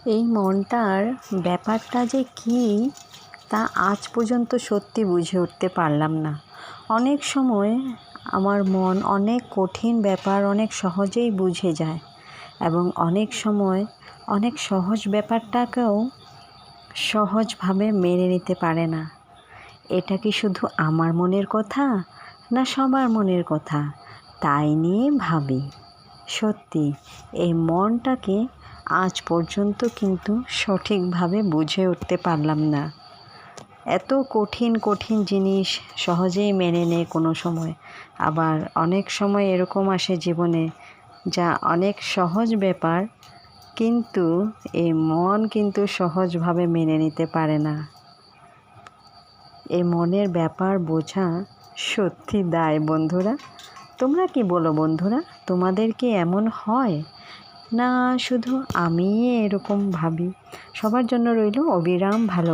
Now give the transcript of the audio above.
এই মনটার ব্যাপারটা যে কী তা আজ পর্যন্ত সত্যি বুঝে উঠতে পারলাম না। অনেক সময় আমার মন অনেক কঠিন ব্যাপার অনেক সহজেই বুঝে যায় এবং অনেক সময় অনেক সহজ ব্যাপারটাকেও সহজভাবে মেনে নিতে পারে না। এটা কি শুধু আমার মনের কথা না সবার মনের কথা, তাই নিয়ে ভাবি। সত্যি এই মনটাকে আজ পর্যন্ত কিন্তু সঠিকভাবে বুঝে উঠতে পারলাম না। এত কঠিন কঠিন জিনিস সহজেই মেনে নেয় কোনো সময়, আবার অনেক সময় এরকম আসে জীবনে যা অনেক সহজ ব্যাপার, কিন্তু এই মন কিন্তু সহজভাবে মেনে নিতে পারে না। এই মনের ব্যাপার বোঝা সত্যি দায় বন্ধুরা। তোমরা কি বলো বন্ধুরা, তোমাদের কি এমন হয় না শুধু আমিই এরকম ভাবি? সবার জন্য রইল অবিরাম ভালো।